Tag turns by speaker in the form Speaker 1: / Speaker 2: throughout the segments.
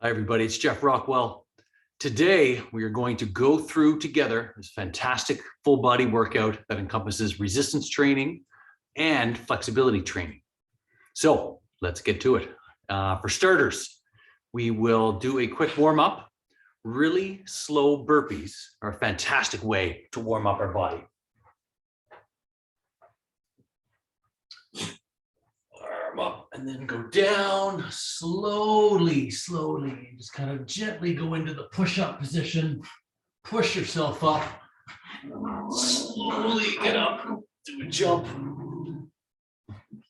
Speaker 1: Hi, everybody. It's Jeff Rockwell. Today, we are going to go through together this fantastic full body workout that encompasses resistance training and flexibility training. So let's get to it. For starters, we will do a quick warm up. Really slow burpees are a fantastic way to warm up our body. Arm up and then go down slowly, just kind of gently go into the push-up position. Push yourself up, slowly get up, do a jump.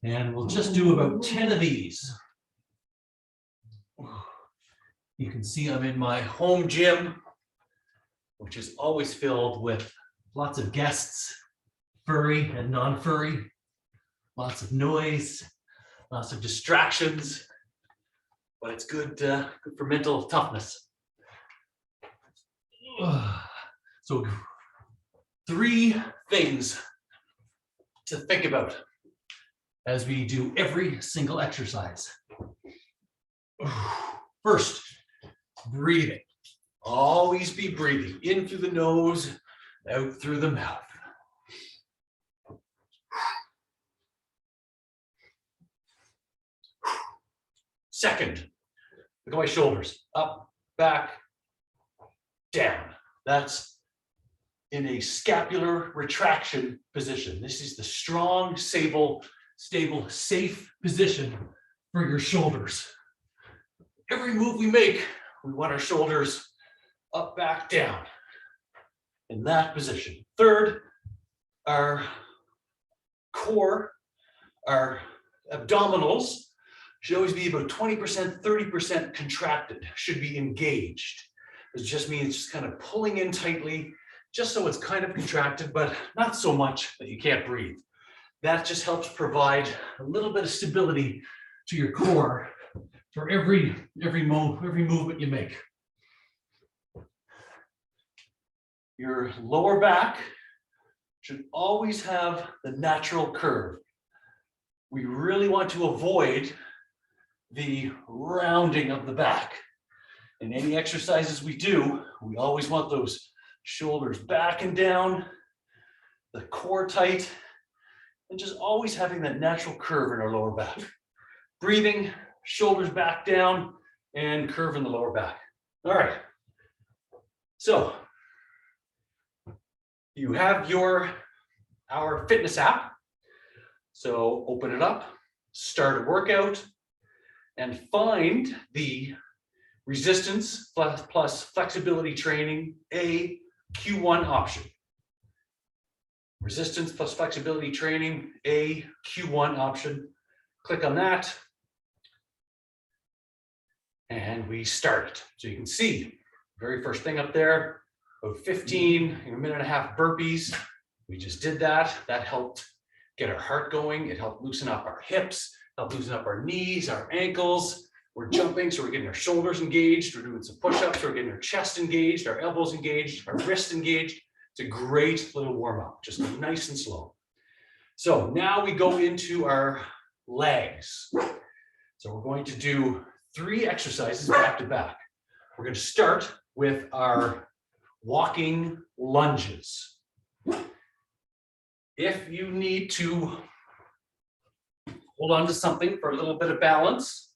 Speaker 1: And we'll just do about 10 of these. You can see I'm in my home gym, which is always filled with lots of guests, furry and non-furry, lots of noise, lots of distractions, but it's good, good for mental toughness. So 3 things to think about as we do every single exercise. First, breathing. Always be breathing in through the nose, out through the mouth. Second, look at my shoulders. Up, back, down. That's in a scapular retraction position. This is the strong, stable, safe position for your shoulders. Every move we make, we want our shoulders up, back, down in that position. Third, our core, our abdominals should always be about 20%, 30% contracted, should be engaged. It just means just kind of pulling in tightly, just so it's kind of contracted, but not so much that you can't breathe. That just helps provide a little bit of stability to your core for every movement you make. Your lower back should always have the natural curve. We really want to avoid the rounding of the back. In any exercises we do, we always want those shoulders back and down, the core tight, and just always having that natural curve in our lower back. Breathing, shoulders back down, and curve in the lower back. All right. So you have our fitness app. So open it up, start a workout, and find the resistance plus flexibility training A Q1 option. Resistance plus flexibility training A Q1 option. Click on that. And we start it. So you can see, very first thing up there, about 15, a minute and a half burpees. We just did that. That helped get our heart going. It helped loosen up our hips, helped loosen up our knees, our ankles. We're jumping, so we're getting our shoulders engaged. We're doing some push-ups, so we're getting our chest engaged, our elbows engaged, our wrists engaged. It's a great little warm-up, just nice and slow. So now we go into our legs. So we're going to do 3 exercises back to back. We're going to start with our walking lunges. If you need to hold on to something for a little bit of balance,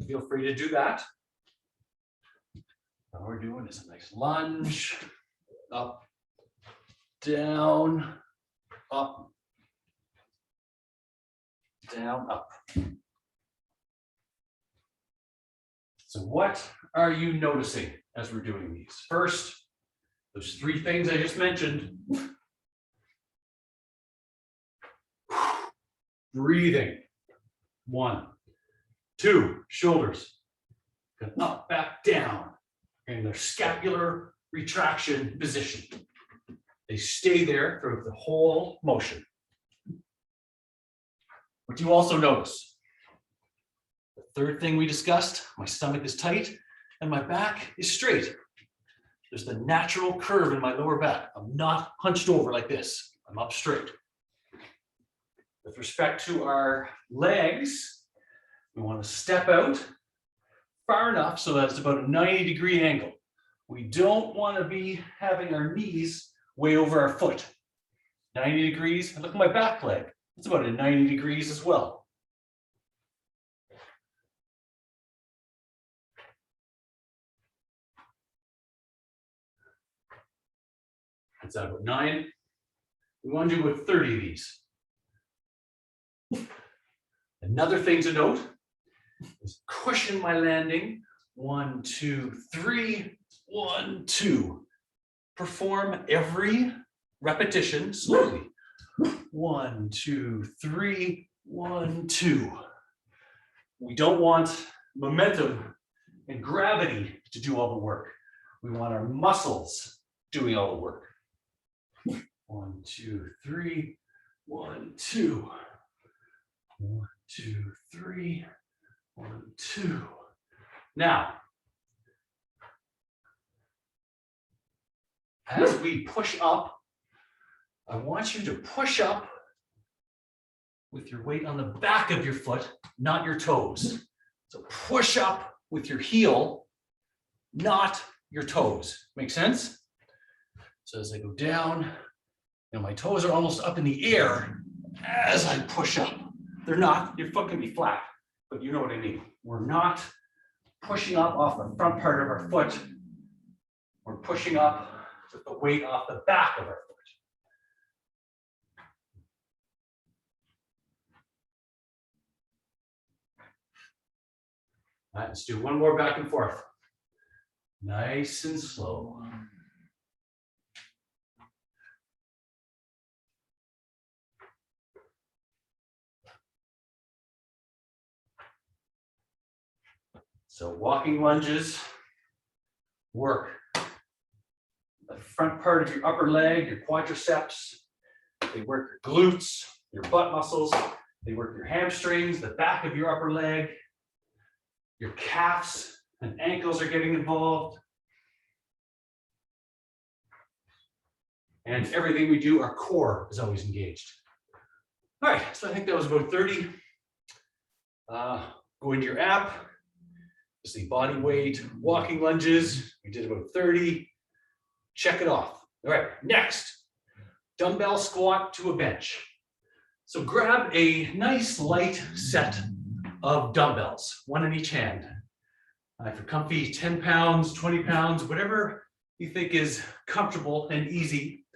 Speaker 1: feel free to do that. All we're doing is a nice lunge, up, down, up, down, up. So what are you noticing as we're doing these? First, those 3 things I just mentioned. Breathing. 1. 2, shoulders. Up, back, down. In their scapular retraction position. They stay there throughout the whole motion. What do you also notice? The third thing we discussed, my stomach is tight and my back is straight. There's the natural curve in my lower back. I'm not hunched over like this. I'm up straight. With respect to our legs, we want to step out, far enough so that it's about a 90-degree angle. We don't want to be having our knees way over our foot. 90 degrees, and look at my back leg. It's about a 90 degrees as well. That's at about 9. We want to do about 30 of these. Another thing to note is cushion my landing. 1, 2, 3, 1, 2. Perform every repetition slowly. 1, 2, 3, 1, 2. We don't want momentum and gravity to do all the work. We want our muscles doing all the work. 1, 2, 3, 1, 2. 1, 2, 3, 1, 2. Now, as we push up, I want you to push up with your weight on the back of your foot, not your toes. So push up with your heel, not your toes. Make sense? So as I go down, my toes are almost up in the air as I push up. They're not, your foot can be flat, but you know what I mean. We're not pushing up off the front part of our foot. We're pushing up with the weight off the back of our foot. All right, let's do one more back and forth. Nice and slow. So walking lunges work the front part of your upper leg, your quadriceps. They work your glutes, your butt muscles. They work your hamstrings, the back of your upper leg. Your calves and ankles are getting involved. And everything we do, our core is always engaged. All right, so I think that was about 30. Go into your app. Just the body weight, walking lunges. We did about 30. Check it off. All right, next, dumbbell squat to a bench. So grab a nice light set of dumbbells, one in each hand. If you're comfy, 10 pounds, 20 pounds, whatever you think is comfortable and easy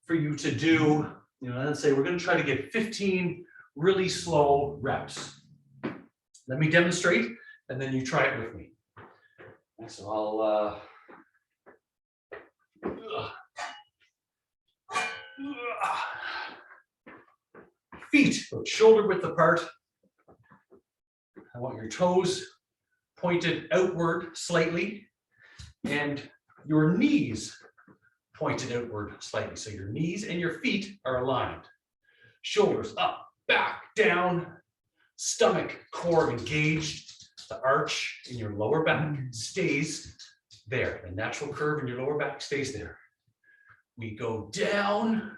Speaker 1: for you to do. Let's say we're going to try to get 15 really slow reps. Let me demonstrate, and then you try it with me. So I'll feet shoulder width apart. I want your toes pointed outward slightly and your knees pointed outward slightly. So your knees and your feet are aligned. Shoulders up, back, down, stomach, core engaged. The arch in your lower back stays there. The natural curve in your lower back stays there. We go down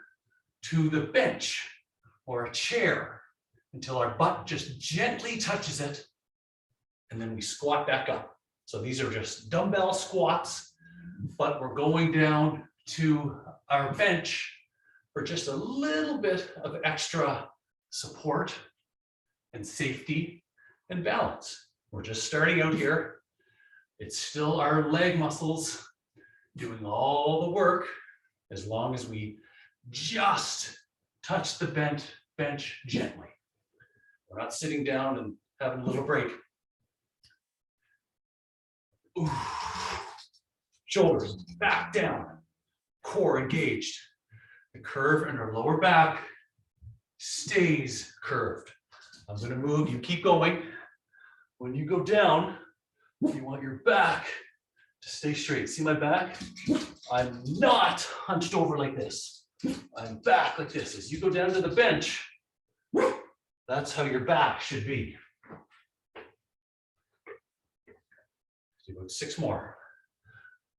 Speaker 1: to the bench or a chair until our butt just gently touches it, and then we squat back up. So these are just dumbbell squats, but we're going down to our bench for just a little bit of extra support and safety and balance. We're just starting out here. It's still our leg muscles doing all the work as long as we just touch the bench gently. We're not sitting down and having a little break. Ooh. Shoulders back down, core engaged. The curve in our lower back stays curved. I'm going to move, you keep going. When you go down, you want your back to stay straight. See my back? I'm not hunched over like this. I'm back like this. As you go down to the bench, that's how your back should be. So about 6 more.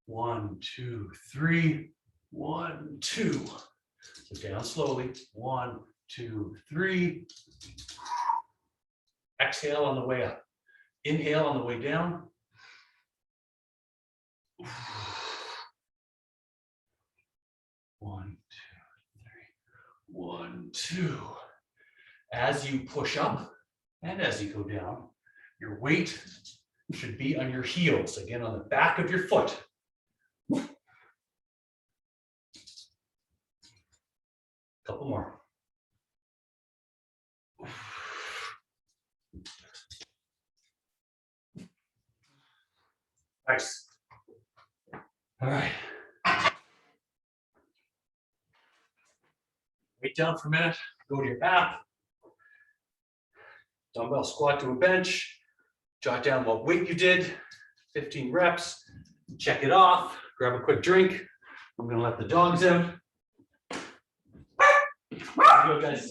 Speaker 1: 1, 2, 3, 1, 2. So down slowly. 1, 2, 3. Exhale on the way up. Inhale on the way down. 1, 2, 3. 1, 2. As you push up and as you go down, your weight should be on your heels, again on the back of your foot. Couple more. Nice. All right. Weight down for a minute, go to your app. Dumbbell squat to a bench. Jot down what weight you did, 15 reps. Check it off, grab a quick drink. I'm gonna let the dogs out. Here we go, guys.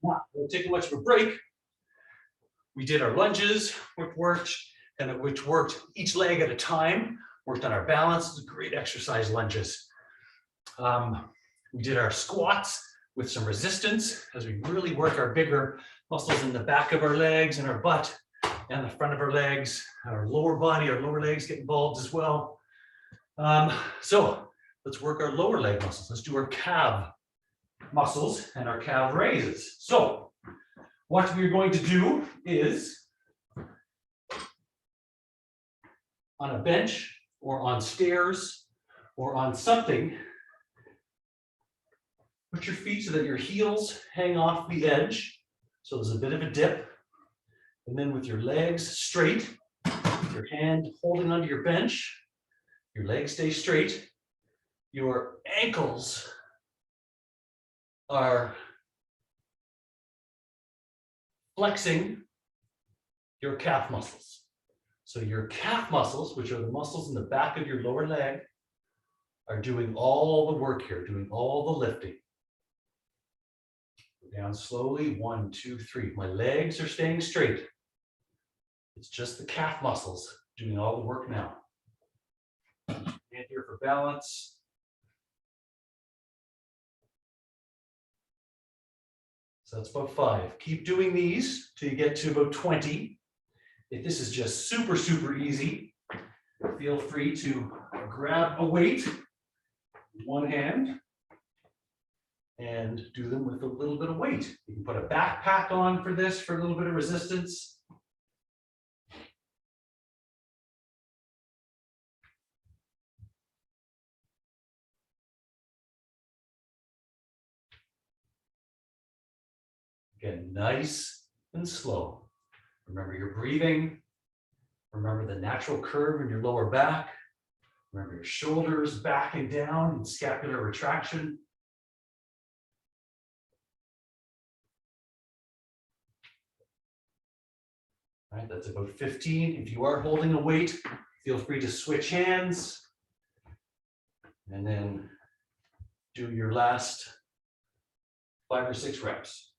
Speaker 1: Not taking much of a break. We did our lunges, which worked, and which worked each leg at a time. Worked on our balance. Great exercise, lunges. We did our squats with some resistance as we really work our bigger muscles in the back of our legs and our butt and the front of our legs. Our lower body, our lower legs get involved as well. So let's work our lower leg muscles. Let's do our calf muscles and our calf raises. So what we're going to do is on a bench or on stairs or on something, put your feet so that your heels hang off the edge. So there's a bit of a dip. And then with your legs straight, with your hand holding onto your bench, your legs stay straight, your ankles are flexing your calf muscles. So your calf muscles, which are the muscles in the back of your lower leg, are doing all the work here, doing all the lifting. Go down slowly, 1, 2, 3. My legs are staying straight. It's just the calf muscles doing all the work now. Hand here for balance. So that's about 5. Keep doing these till you get to about 20. If this is just super, super easy, feel free to grab a weight in one hand and do them with a little bit of weight. You can put a backpack on for this for a little bit of resistance. Again, nice and slow. Remember your breathing. Remember the natural curve in your lower back. Remember your shoulders back and down and scapular retraction. All right, that's about 15. If you are holding a weight, feel free to switch hands and then do your last 5 or 6 reps.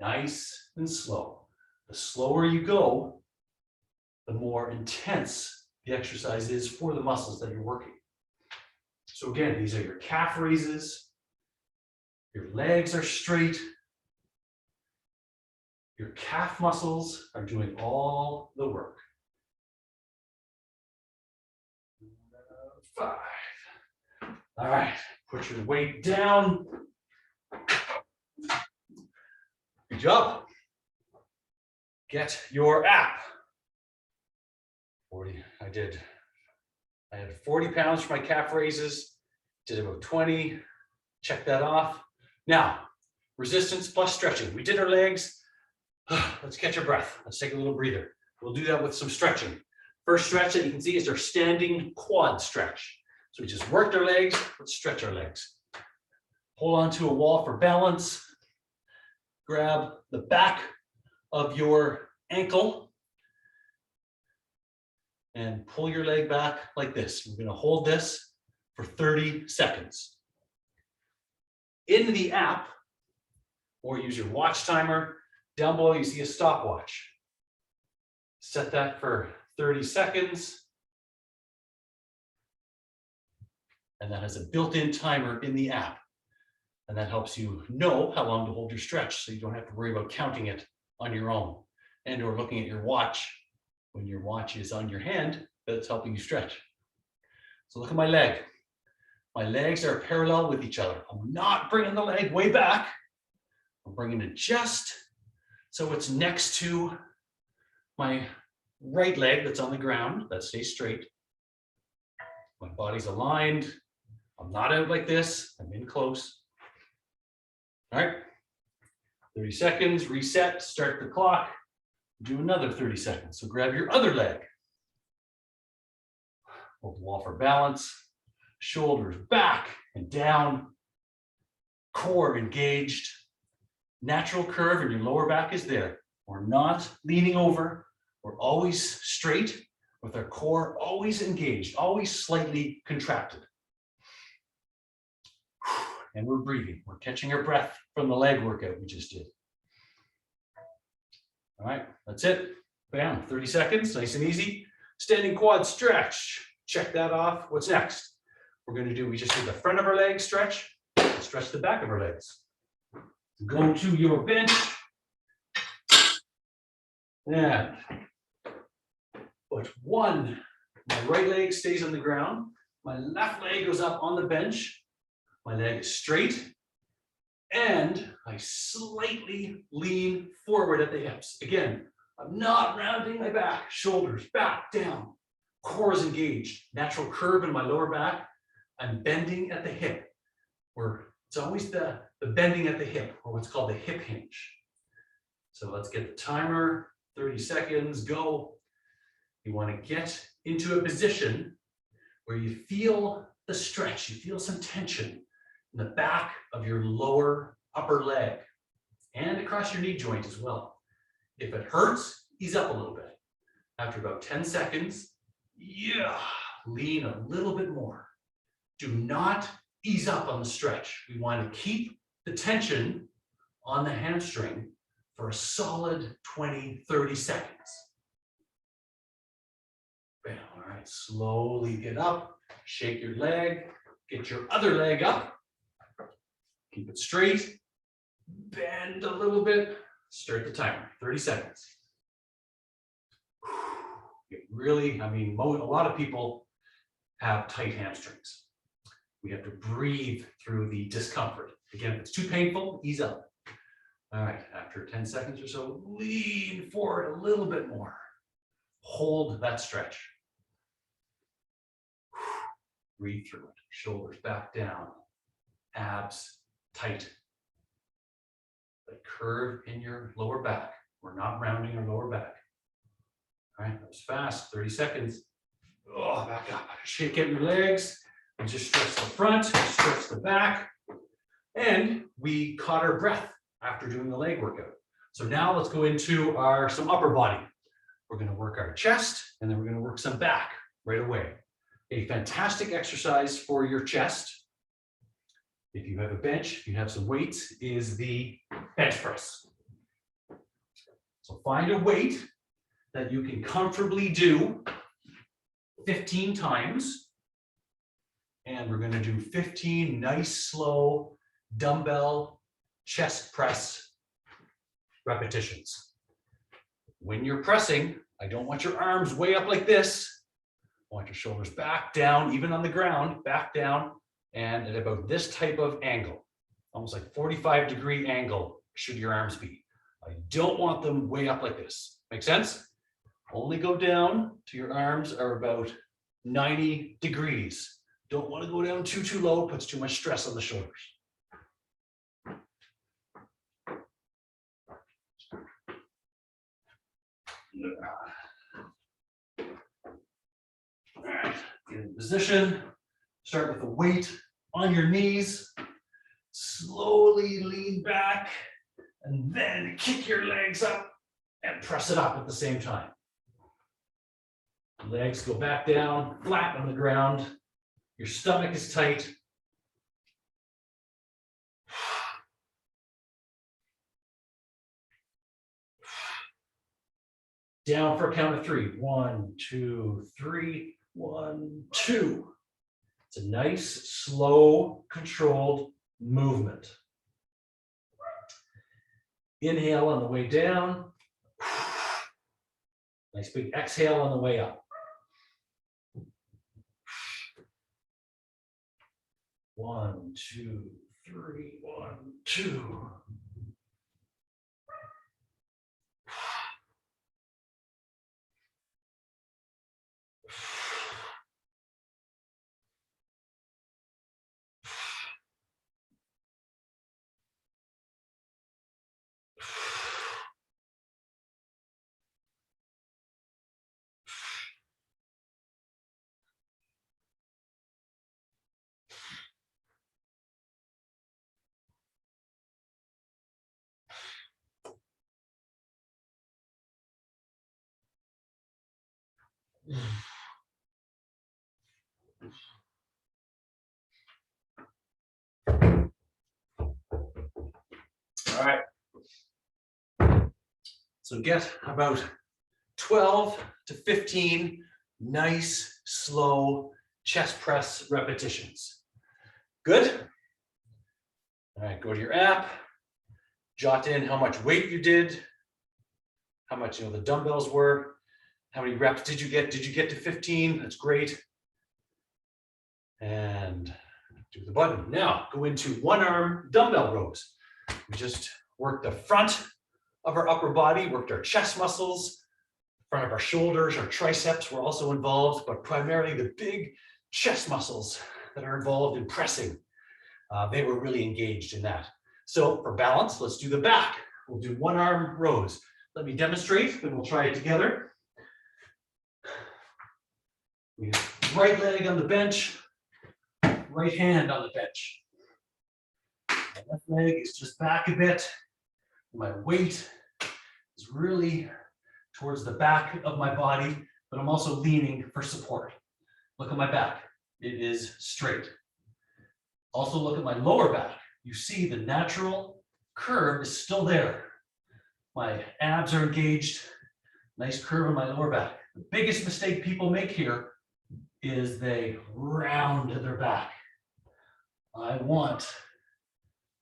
Speaker 1: Nice and slow. The slower you go, the more intense the exercise is for the muscles that you're working. So again, these are your calf raises. Your legs are straight. Your calf muscles are doing all the work. 5. All right, put your weight down. Good job. Get your app. 40, I had 40 pounds for my calf raises, did about 20, check that off. Now, resistance plus stretching. We did our legs. Let's catch our breath. Let's take a little breather. We'll do that with some stretching. First stretch that you can see is our standing quad stretch. So we just worked our legs, let's stretch our legs. Hold on to a wall for balance. Grab the back of your ankle and pull your leg back like this. We're going to hold this for 30 seconds. In the app, or use your watch timer, down below you see a stopwatch. Set that for 30 seconds. And that has a built-in timer in the app. And that helps you know how long to hold your stretch, so you don't have to worry about counting it on your own and or looking at your watch. When your watch is on your hand, that's helping you stretch. So look at my leg. My legs are parallel with each other. I'm not bringing the leg way back. I'm bringing it just so it's next to my right leg that's on the ground. That stays straight. My body's aligned. I'm not out like this. I'm in close. All right. 30 seconds, reset, start the clock. Do another 30 seconds. So grab your other leg. Hold the wall for balance. Shoulders back and down. Core engaged. Natural curve in your lower back is there. We're not leaning over. We're always straight with our core always engaged, always slightly contracted. And we're breathing. We're catching our breath from the leg workout we just did. All right, that's it. Bam, 30 seconds, nice and easy. Standing quad stretch. Check that off. What's next? We're going to do, we just did the front of our leg stretch. Stretch the back of our legs. Go to your bench. And put one, my right leg stays on the ground. My left leg goes up on the bench. My leg is straight. And I slightly lean forward at the hips. Again, I'm not rounding my back. Shoulders back, down. Core is engaged. Natural curve in my lower back. I'm bending at the hip. It's always the bending at the hip, or what's called the hip hinge. So let's get the timer. 30 seconds, go. You want to get into a position where you feel the stretch. You feel some tension in the back of your lower upper leg and across your knee joint as well. If it hurts, ease up a little bit. After about 10 seconds, lean a little bit more. Do not ease up on the stretch. We want to keep the tension on the hamstring for a solid 20, 30 seconds. Bam. All right, slowly get up, shake your leg, get your other leg up. Keep it straight, bend a little bit, start the timer, 30 seconds. Really, I mean, a lot of people have tight hamstrings. We have to breathe through the discomfort. Again, if it's too painful, ease up. All right, after 10 seconds or so, lean forward a little bit more. Hold that stretch. Breathe through it. Shoulders back down, abs tight. The curve in your lower back. We're not rounding our lower back. All right, that was fast, 30 seconds. Oh, back up. Shake out your legs. And just stretch the front, stretch the back. And we caught our breath after doing the leg workout. So now let's go into some upper body. We're going to work our chest, and then we're going to work some back right away. A fantastic exercise for your chest, if you have a bench, if you have some weights, is the bench press. So find a weight that you can comfortably do 15 times. And we're going to do 15 nice, slow dumbbell chest press repetitions. When you're pressing, I don't want your arms way up like this. I want your shoulders back down, even on the ground, back down, and at about this type of angle, almost like 45-degree angle should your arms be. I don't want them way up like this. Make sense? Only go down till your arms are about 90 degrees. Don't want to go down too low, puts too much stress on the shoulders. All right, get in position. Start with the weight on your knees. Slowly lean back and then kick your legs up and press it up at the same time. Legs go back down, flat on the ground. Your stomach is tight. Down for a count of 3. 1, 2, 3. 1, 2. It's a nice, slow, controlled movement. Inhale on the way down. Nice big exhale on the way up. 1, 2, 3, 1, 2. All right. So get about 12 to 15 nice, slow chest press repetitions. Good? All right, go to your app, jot in how much weight you did, how much the dumbbells were, how many reps did you get? Did you get to 15? That's great. And do the button. Now go into one arm dumbbell rows. We just worked the front of our upper body, worked our chest muscles, front of our shoulders, our triceps were also involved, but primarily the big chest muscles that are involved in pressing. They were really engaged in that. So for balance, let's do the back. We'll do one arm rows. Let me demonstrate, then we'll try it together. We have right leg on the bench, right hand on the bench. My left leg is just back a bit. My weight is really towards the back of my body, but I'm also leaning for support. Look at my back. It is straight. Also look at my lower back. You see the natural curve is still there. My abs are engaged. Nice curve in my lower back. The biggest mistake people make here is they round their back. I want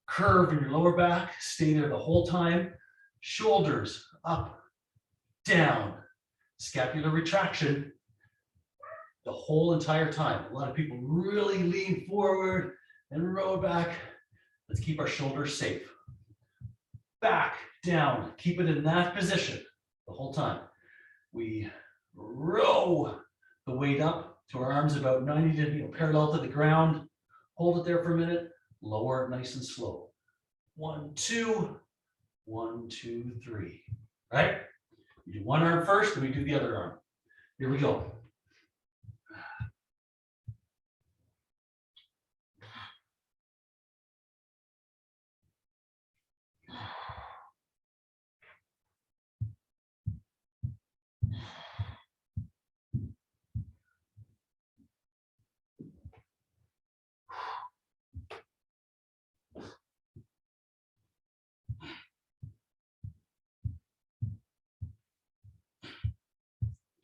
Speaker 1: curve in your lower back. Stay there the whole time. Shoulders up, down. Scapular retraction the whole entire time. A lot of people really lean forward and row back. Let's keep our shoulders safe. Back, down, keep it in that position the whole time. We row the weight up to our arms about 90 to parallel to the ground. Hold it there for a minute, lower it nice and slow. 1, 2, 1, 2, 3. All right? You do one arm first, then we do the other arm. Here we go.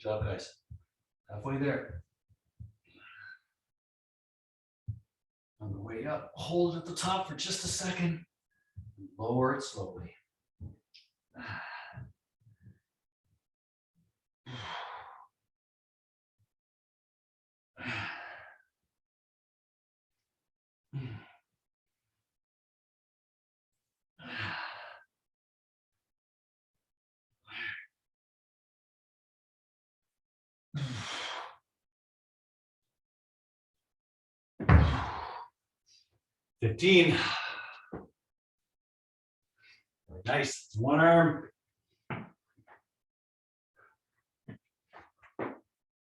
Speaker 1: Good job, guys. Halfway there. On the way up, hold it at the top for just a second. Lower it slowly. $15. Nice. One arm.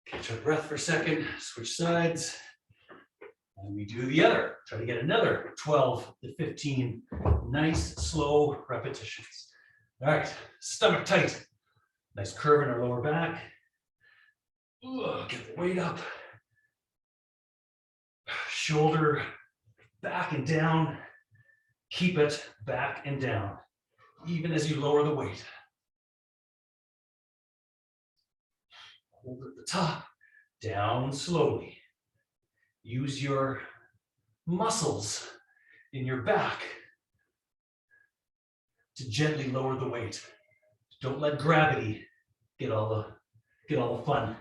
Speaker 1: Catch our breath for a second. Switch sides. And we do the other. Try to get another 12 to 15 nice, slow repetitions. All right. Stomach tight. Nice curve in our lower back. Get the weight up. Shoulder back and down. Keep it back and down, even as you lower the weight. Hold it at the top, down slowly. Use your muscles in your back to gently lower the weight. Don't let gravity get all the fun.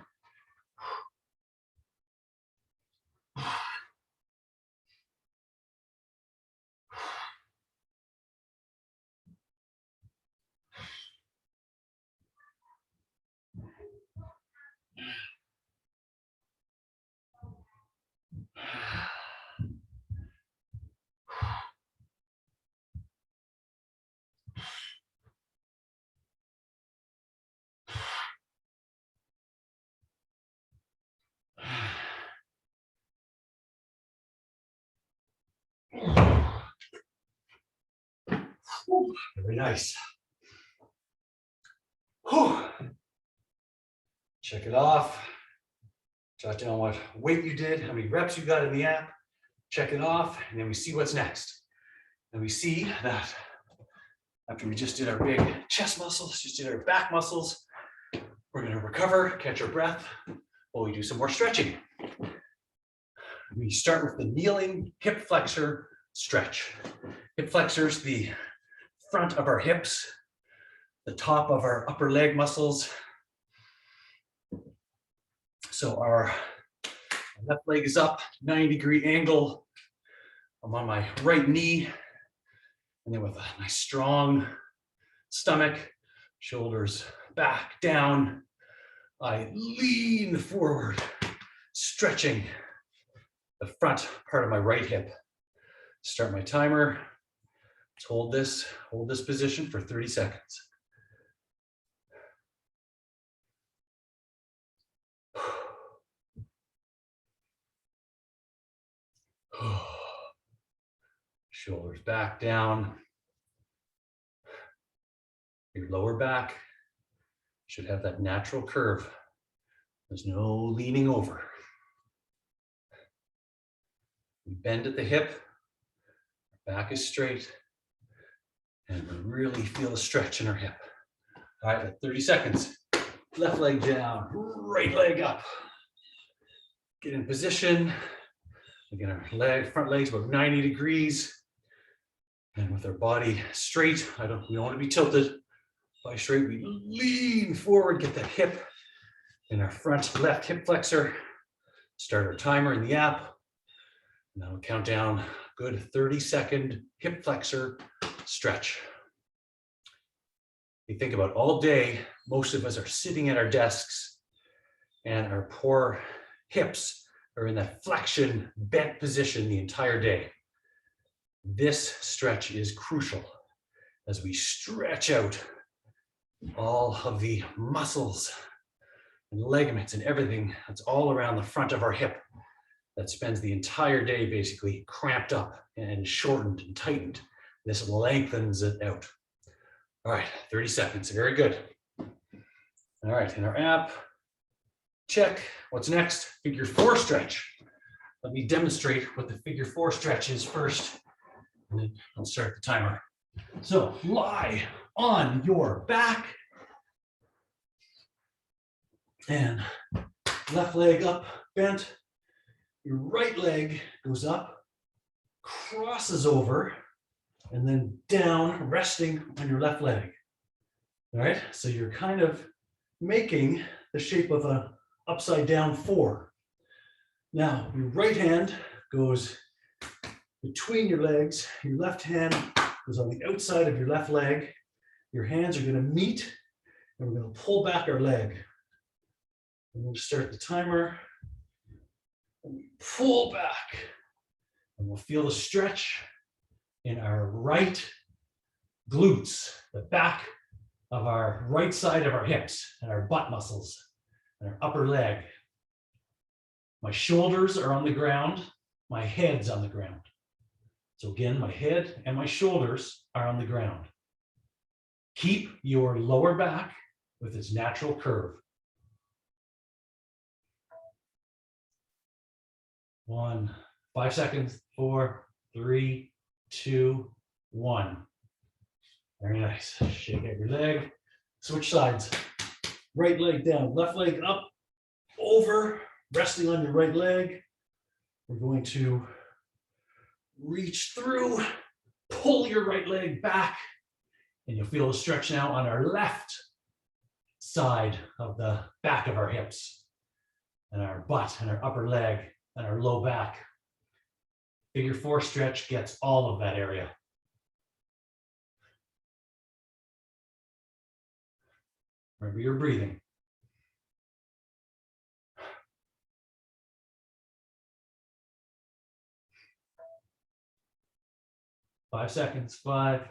Speaker 1: Very nice. Whew. Check it off. Jot down what weight you did, how many reps you got in the app. Check it off, and then we see what's next. And we see that after we just did our big chest muscles, just did our back muscles, we're going to recover, catch our breath while we do some more stretching. We start with the kneeling hip flexor stretch. Hip flexors, the front of our hips, the top of our upper leg muscles. So our left leg is up, 90-degree angle. I'm on my right knee. And then with a nice strong stomach, shoulders back, down, I lean forward, stretching the front part of my right hip. Start my timer. Let's hold this position for 30 seconds. Shoulders back, down. Your lower back should have that natural curve. There's no leaning over. We bend at the hip, our back is straight, and we really feel a stretch in our hip. All right, at 30 seconds. Left leg down, right leg up. Get in position. Again, our front leg's about 90 degrees. And with our body straight, we don't want to be tilted. Body straight, we lean forward, get that hip in our front left hip flexor. Start our timer in the app. Now we'll count down good 30-second hip flexor stretch. You think about all day, most of us are sitting at our desks and our poor hips are in that flexion bent position the entire day. This stretch is crucial as we stretch out all of the muscles and ligaments and everything that's all around the front of our hip that spends the entire day basically cramped up and shortened and tightened. This lengthens it out. All right, 30 seconds, very good. All right, in our app, check. What's next? Figure 4 stretch. Let me demonstrate what the figure 4 stretch is first, and then I'll start the timer. So lie on your back and left leg up, bent. Your right leg goes up, crosses over, and then down, resting on your left leg. All right, so you're kind of making the shape of an upside down 4. Now, your right hand goes between your legs, your left hand goes on the outside of your left leg. Your hands are going to meet, and we're going to pull back our leg. And we'll start the timer. And we pull back, and we'll feel the stretch in our right glutes, the back of our right side of our hips, and our butt muscles, and our upper leg. My shoulders are on the ground, my head's on the ground. So again, my head and my shoulders are on the ground. Keep your lower back with its natural curve. 5 seconds, 4, 3, 2, 1. Very nice. Shake out your leg. Switch sides. Right leg down, left leg up, over, resting on your right leg. We're going to reach through, pull your right leg back, and you'll feel a stretch now on our left side of the back of our hips and our butt and our upper leg and our low back. Figure 4 stretch gets all of that area. Remember your breathing. Five seconds. 5,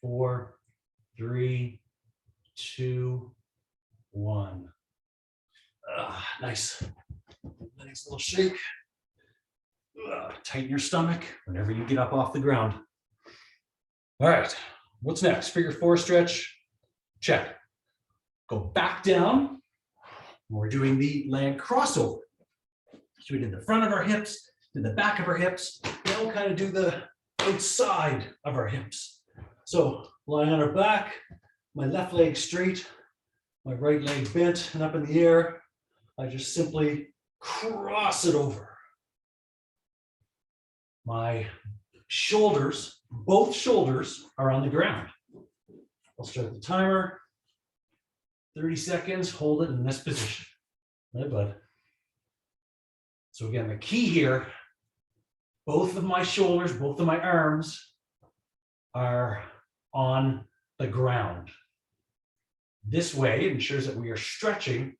Speaker 1: 4, 3, 2, 1. Nice. Nice little shake. Tighten your stomach whenever you get up off the ground. All right. What's next? Figure 4 stretch. Check. Go back down. We're doing the leg crossover. So we did the front of our hips, did the back of our hips. Now we'll kind of do the outside of our hips. So lying on our back, my left leg straight, my right leg bent and up in the air. I just simply cross it over. My shoulders, both shoulders are on the ground. I'll start the timer. 30 seconds, hold it in this position. Right, bud? So again, the key here, both of my shoulders, both of my arms are on the ground. This way ensures that we are stretching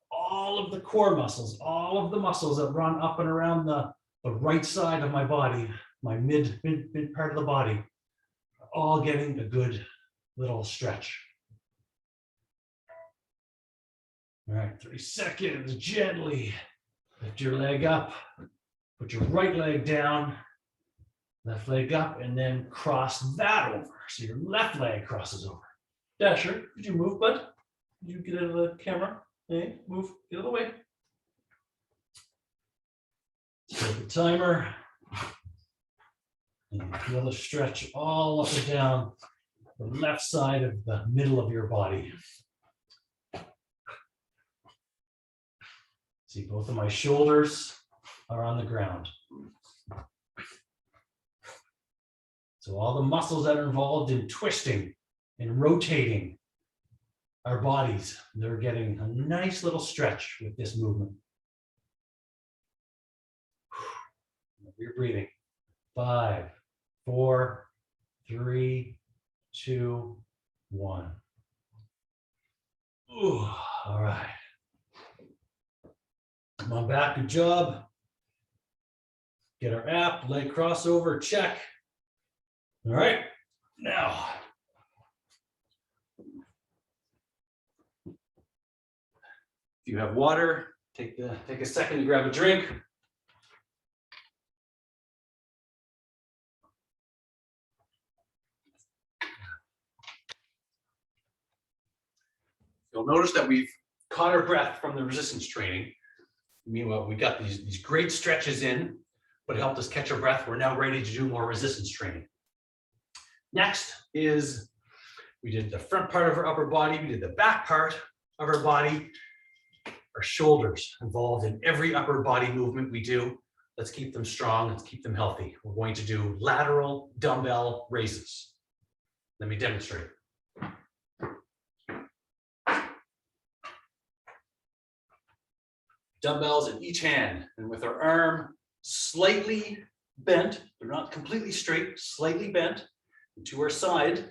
Speaker 1: all of the core muscles, all of the muscles that run up and around the right side of my body, my mid part of the body, all getting a good little stretch. All right, 30 seconds, gently lift your leg up, put your right leg down, left leg up, and then cross that over. So your left leg crosses over. Dasher, did you move, bud? Did you get out of the camera? Hey, move, get out of the way. Set the timer. And feel the stretch all up and down the left side of the middle of your body. See, both of my shoulders are on the ground. So all the muscles that are involved in twisting and rotating our bodies, they're getting a nice little stretch with this movement. You're breathing. 5, 4, 3, 2, 1. Ooh, all right. Come on back, good job. Get our app, leg crossover, check. All right, now. If you have water, take a second to grab a drink. You'll notice that we've caught our breath from the resistance training. Meanwhile, we got these great stretches in, but it helped us catch our breath. We're now ready to do more resistance training. Next is, we did the front part of our upper body, we did the back part of our body, our shoulders involved in every upper body movement we do. Let's keep them strong, let's keep them healthy. We're going to do lateral dumbbell raises. Let me demonstrate. Dumbbells in each hand, and with our arm slightly bent, they're not completely straight, slightly bent to our side.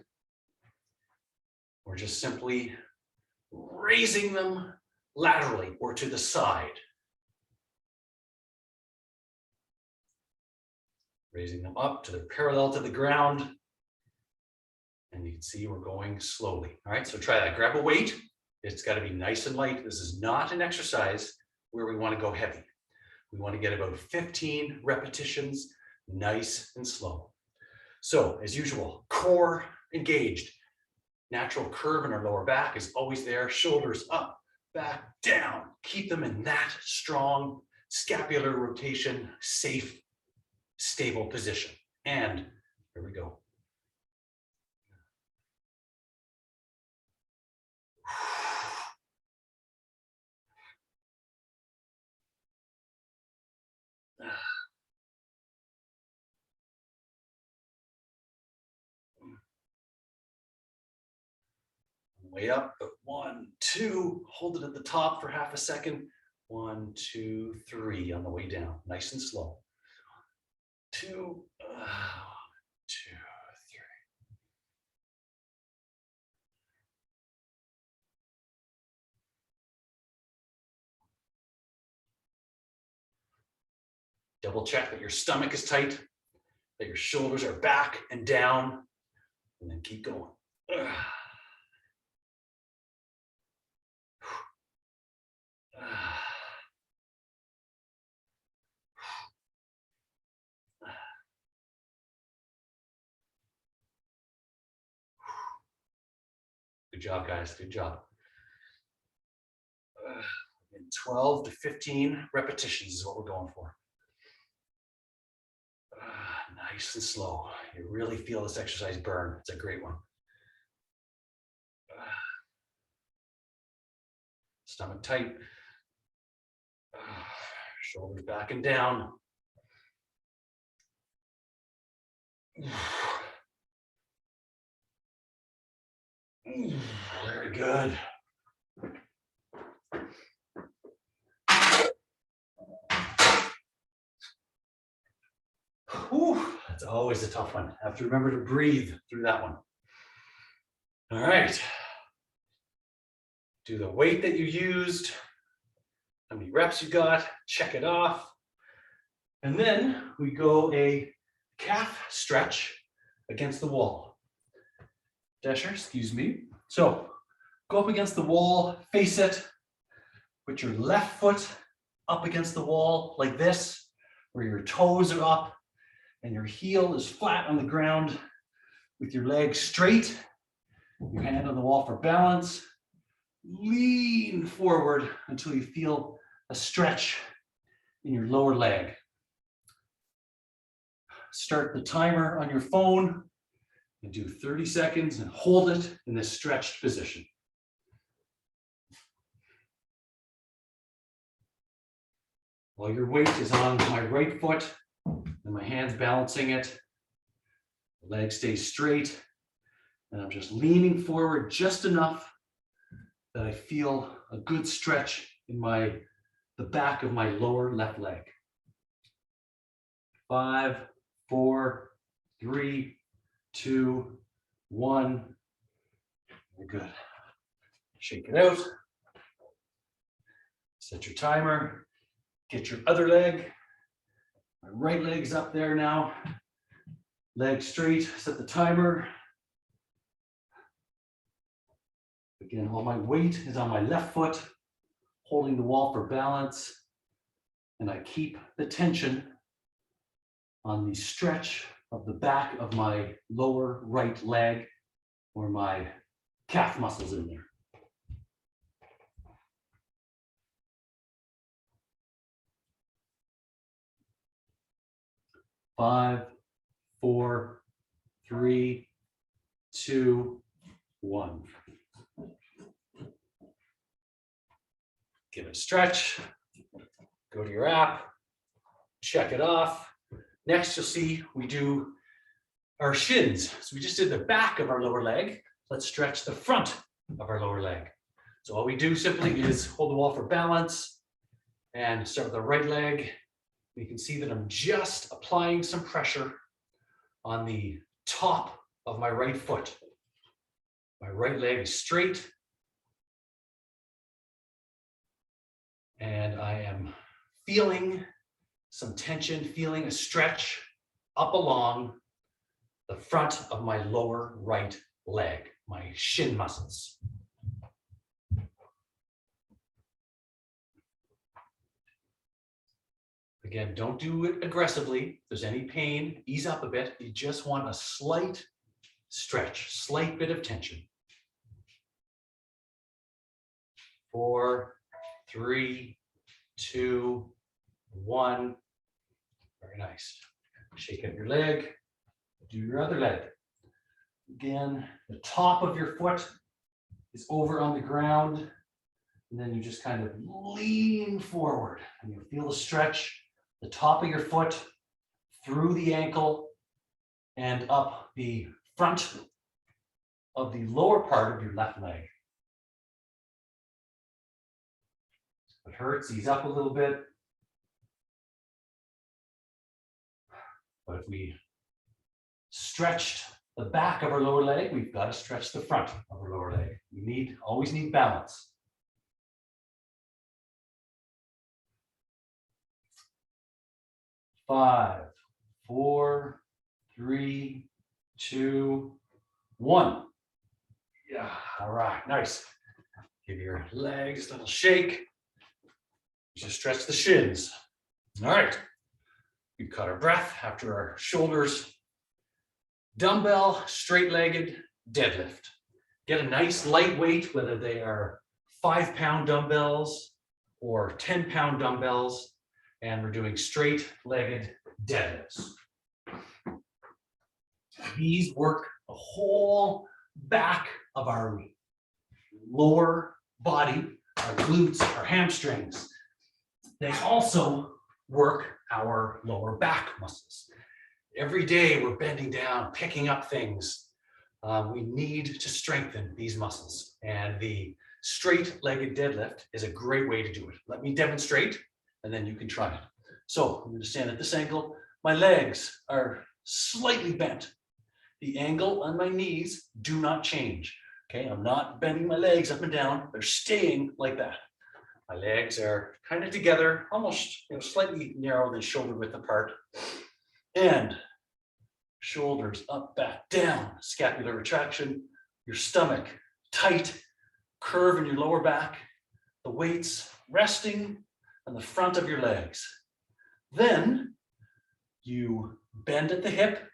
Speaker 1: We're just simply raising them laterally or to the side. Raising them up to the parallel to the ground. And you can see we're going slowly. All right, so try that. Grab a weight. It's got to be nice and light. This is not an exercise where we want to go heavy. We want to get about 15 repetitions, nice and slow. So as usual, core engaged. Natural curve in our lower back is always there. Shoulders up, back, down. Keep them in that strong scapular rotation, safe, stable position. And here we go. Way up, but 1, 2, hold it at the top for half a second. 1, 2, 3 on the way down, nice and slow. 2, 2, 3. Double check that your stomach is tight, that your shoulders are back and down, and then keep going. Good job, guys. Good job. 12 to 15 repetitions is what we're going for. Nice and slow. You really feel this exercise burn. It's a great one. Stomach tight. Shoulders back and down. Very good. Whew, that's always a tough one. Have to remember to breathe through that one. All right. Do the weight that you used, how many reps you got, check it off. And then we go a calf stretch against the wall. Dasher, excuse me. So go up against the wall, face it, put your left foot up against the wall like this, where your toes are up and your heel is flat on the ground with your legs straight, your hand on the wall for balance. Lean forward until you feel a stretch in your lower leg. Start the timer on your phone and do 30 seconds and hold it in this stretched position. While your weight is on my right foot and my hand's balancing it, the leg stays straight, and I'm just leaning forward just enough that I feel a good stretch in the back of my lower left leg. 5, 4, 3, 2, 1. Very good. Shake it out. Set your timer. Get your other leg. My right leg's up there now. Leg straight. Set the timer. Again, all my weight is on my left foot, holding the wall for balance. And I keep the tension on the stretch of the back of my lower right leg, where my calf muscles in there. Five, 4, 3, 2, 1. Give it a stretch. Go to your app. Check it off. Next, you'll see we do our shins. So we just did the back of our lower leg. Let's stretch the front of our lower leg. So all we do simply is hold the wall for balance and start with the right leg. You can see that I'm just applying some pressure on the top of my right foot. My right leg is straight. And I am feeling some tension, feeling a stretch up along the front of my lower right leg, my shin muscles. Again, don't do it aggressively. If there's any pain, ease up a bit. You just want a slight stretch, slight bit of tension. 4, 3, 2, 1. Very nice. Shake out your leg. Do your other leg. Again, the top of your foot is over on the ground. And then you just kind of lean forward and you feel the stretch, the top of your foot through the ankle and up the front of the lower part of your left leg. If it hurts, ease up a little bit. But if we stretched the back of our lower leg, we've got to stretch the front of our lower leg. We always need balance. 5, 4, 3, 2, 1. Yeah, all right, nice. Give your legs a little shake. Just stretch the shins. All right. We caught our breath after our shoulders. Dumbbell, straight-legged deadlift. Get a nice light weight, whether they are 5-pound dumbbells or 10-pound dumbbells, and we're doing straight-legged deadlifts. These work the whole back of our lower body, our glutes, our hamstrings. They also work our lower back muscles. Every day we're bending down, picking up things. We need to strengthen these muscles, and the straight-legged deadlift is a great way to do it. Let me demonstrate, and then you can try it. So I'm going to stand at this angle. My legs are slightly bent. The angle on my knees do not change. Okay, I'm not bending my legs up and down. They're staying like that. My legs are kind of together, almost slightly narrow than shoulder width apart. And shoulders up, back, down, scapular retraction, your stomach tight, curve in your lower back, the weights resting on the front of your legs. Then you bend at the hip,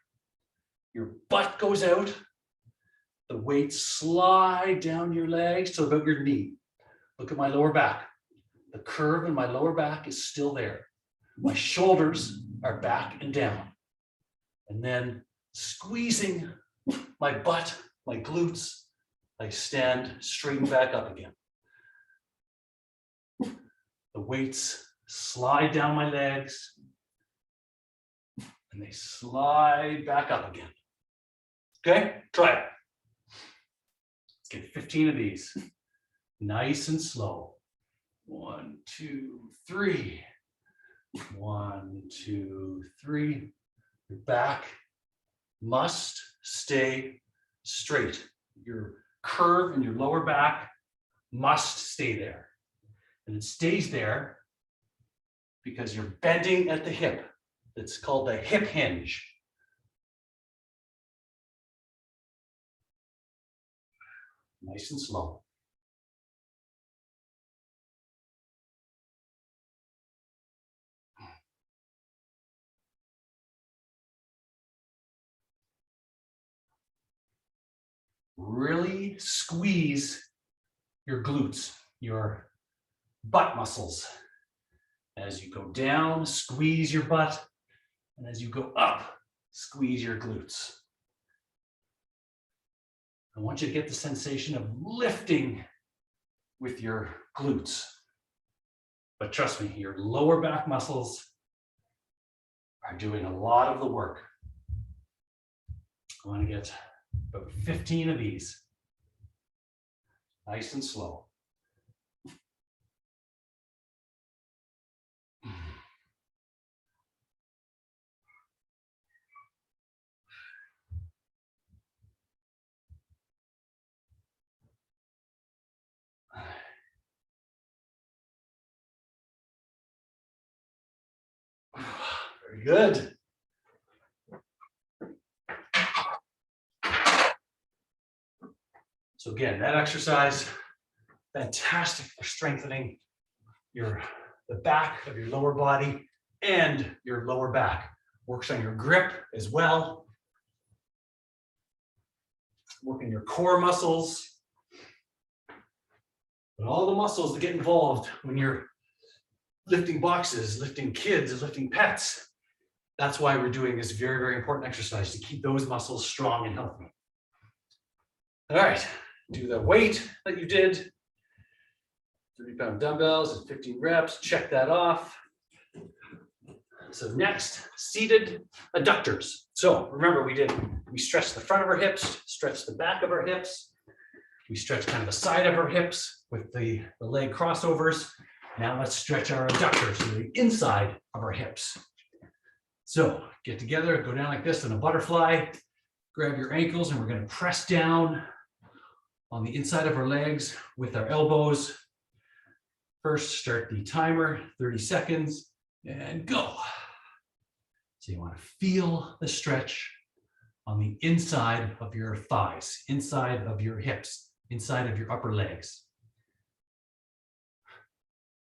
Speaker 1: your butt goes out, the weights slide down your legs to about your knee. Look at my lower back. The curve in my lower back is still there. My shoulders are back and down. And then squeezing my butt, my glutes, I stand straight and back up again. The weights slide down my legs and they slide back up again. Okay, try it. Let's get 15 of these. Nice and slow. 1, 2, 3. 1, 2, 3. Your back must stay straight. Your curve in your lower back must stay there. And it stays there because you're bending at the hip. It's called the hip hinge. Nice and slow. Really squeeze your glutes, your butt muscles. As you go down, squeeze your butt. And as you go up, squeeze your glutes. I want you to get the sensation of lifting with your glutes. But trust me, your lower back muscles are doing a lot of the work. I want to get about 15 of these. Nice and slow. Very good. So again, that exercise, fantastic for strengthening the back of your lower body and your lower back. Works on your grip as well. Working your core muscles. But all the muscles that get involved when you're lifting boxes, lifting kids, lifting pets. That's why we're doing this very, very important exercise, to keep those muscles strong and healthy. All right, do the weight that you did. 30-pound dumbbells and 15 reps, check that off. So next, seated adductors. So remember we stretched the front of our hips, stretched the back of our hips. We stretched kind of the side of our hips with the leg crossovers. Now let's stretch our adductors to the inside of our hips. So get together, go down like this in a butterfly, grab your ankles, and we're going to press down on the inside of our legs with our elbows. First, start the timer, 30 seconds, and go. So you want to feel the stretch on the inside of your thighs, inside of your hips, inside of your upper legs.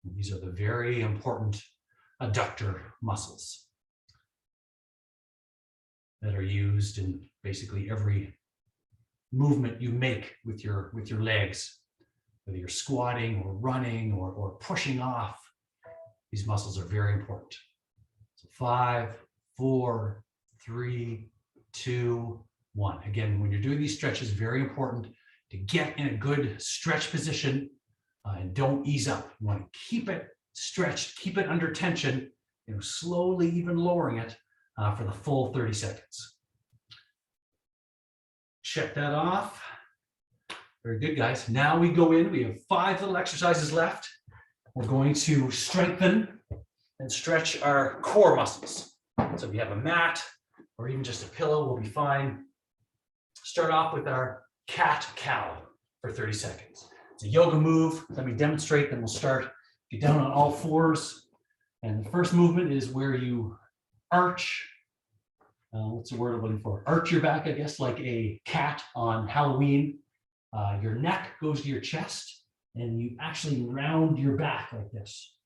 Speaker 1: And these are the very important adductor muscles that are used in basically every movement you make with your legs, whether you're squatting or running or pushing off. These muscles are very important. So 5, 4, 3, 2, 1. Again, when you're doing these stretches, very important to get in a good stretch position and don't ease up. You want to keep it stretched, keep it under tension, slowly even lowering it for the full 30 seconds. Check that off. Very good, guys. Now we go in. We have 5 little exercises left. We're going to strengthen and stretch our core muscles. So if you have a mat or even just a pillow, will be fine. Start off with our cat-cow for 30 seconds. It's a yoga move. Let me demonstrate, then we'll start. Get down on all fours. And the first movement is where you arch. What's the word I'm looking for? Arch your back, I guess, like a cat on Halloween. Your neck goes to your chest, and you actually round your back like this.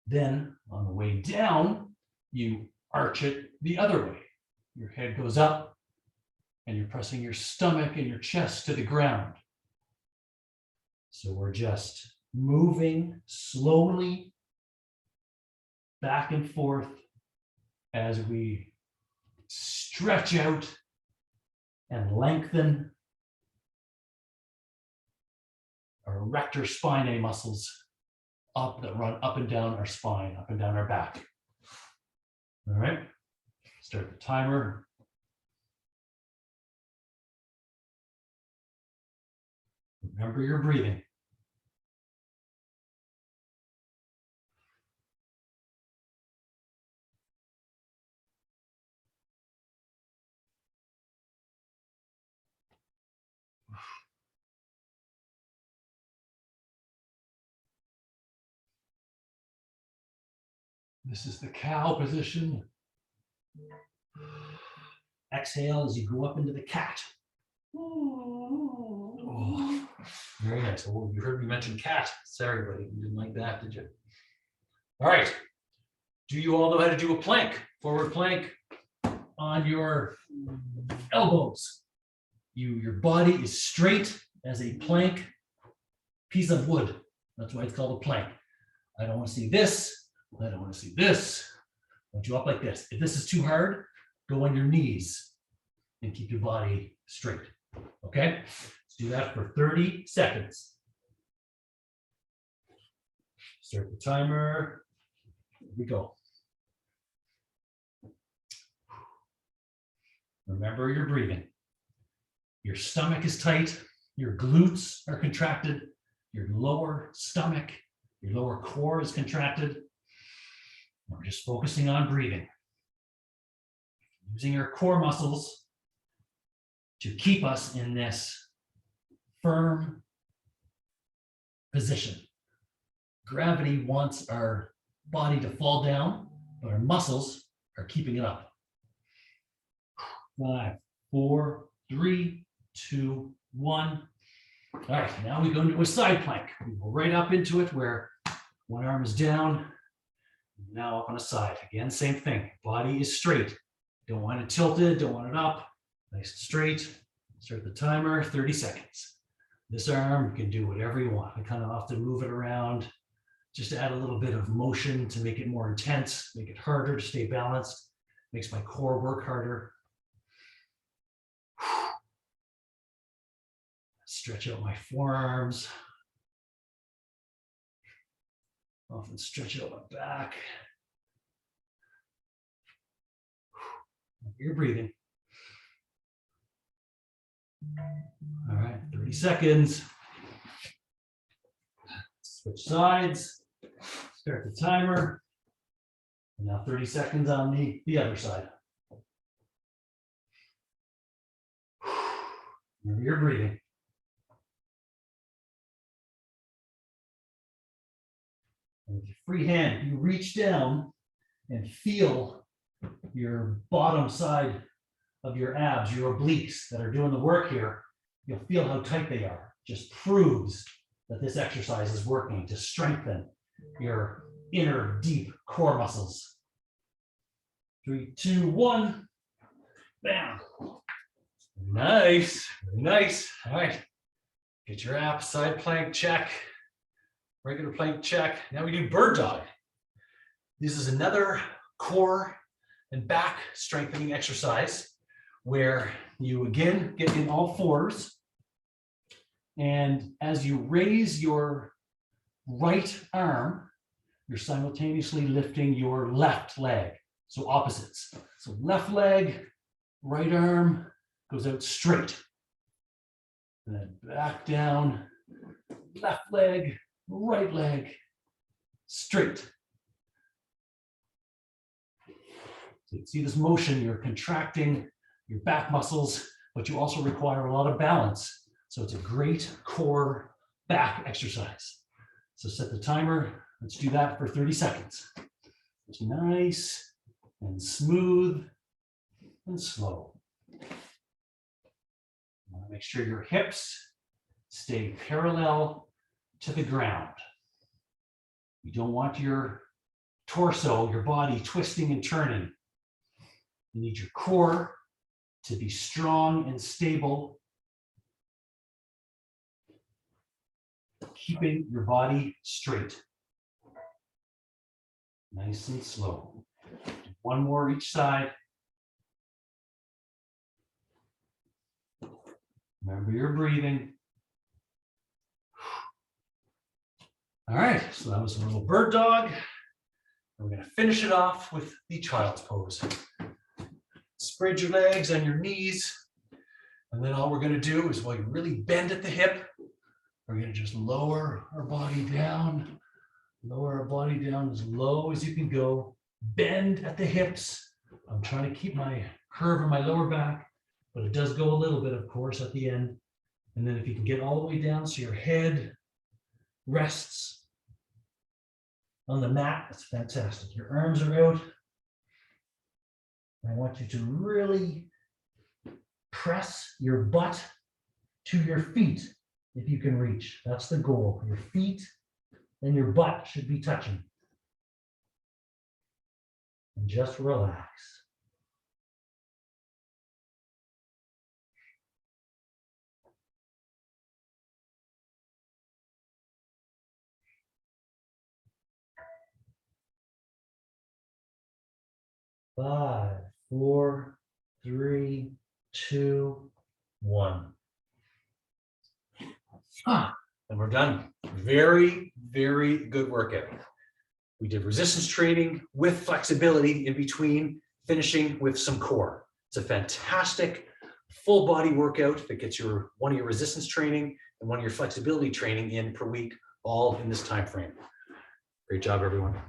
Speaker 1: Then, on the way down, you arch it the other way. Your head goes up, and you're pressing your stomach and your chest to the ground. So we're just moving slowly back and forth as we stretch out and lengthen our erector spinae muscles that run up and down our spine, up and down our back. All right, start the timer. Remember your breathing. This is the cow position. Exhale as you go up into the cat. Oh, very nice. Oh, you heard me mention cat. Sorry, buddy. You didn't like that, did you? All right. Do you all know how to do a plank? Forward plank on your elbows. Your body is straight as a plank piece of wood. That's why it's called a plank. I don't want to see this. I don't want to see this. I want you up like this. If this is too hard, go on your knees and keep your body straight. Okay? Let's do that for 30 seconds. Start the timer. Here we go. Remember your breathing. Your stomach is tight. Your glutes are contracted. Your lower stomach, your lower core is contracted. We're just focusing on breathing. Using our core muscles to keep us in this firm position. Gravity wants our body to fall down, but our muscles are keeping it up. 5, 4, 3, 2, 1. All right, now we go into a side plank. We go right up into it where one arm is down, now up on a side. Again, same thing. Body is straight. Don't want it tilted, don't want it up. Nice and straight. Start the timer, 30 seconds. This arm, you can do whatever you want. I kind of often move it around just to add a little bit of motion to make it more intense, make it harder to stay balanced, makes my core work harder. Stretch out my forearms. Often stretch out my back. You're breathing. All right, 30 seconds. Switch sides, start the timer. And now 30 seconds on the other side. Remember your breathing. And with your free hand, you reach down and feel your bottom side of your abs, your obliques that are doing the work here. You'll feel how tight they are. Just proves that this exercise is working to strengthen your inner deep core muscles. 3, 2, 1. Bam. Nice, very nice. All right. Get your abs, side plank check, regular plank check. Now we do bird dog. This is another core and back strengthening exercise where you again get in all fours. And as you raise your right arm, you're simultaneously lifting your left leg. So opposites. So left leg, right arm goes out straight. And then back down, left leg, right leg, straight. So you see this motion, you're contracting your back muscles, but you also require a lot of balance. So it's a great core back exercise. So set the timer. Let's do that for 30 seconds. It's nice and smooth and slow. You want to make sure your hips stay parallel to the ground. You don't want your torso, your body twisting and turning. You need your core to be strong and stable, keeping your body straight. Nice and slow. One more each side. Remember your breathing. All right, so that was a little bird dog. We're going to finish it off with the child's pose. Spread your legs on your knees. And then all we're going to do is while you really bend at the hip, we're going to just lower our body down. Lower our body down as low as you can go. Bend at the hips. I'm trying to keep my curve in my lower back, but it does go a little bit, of course, at the end. And then if you can get all the way down so your head rests on the mat, that's fantastic. Your arms are out. I want you to really press your butt to your feet if you can reach. That's the goal. Your feet and your butt should be touching. And just relax. Five, 4, 3, 2, 1. And we're done. Very, very good workout. We did resistance training with flexibility in between, finishing with some core. It's a fantastic full body workout that gets one of your resistance training and one of your flexibility training in per week, all in this time frame. Great job, everyone.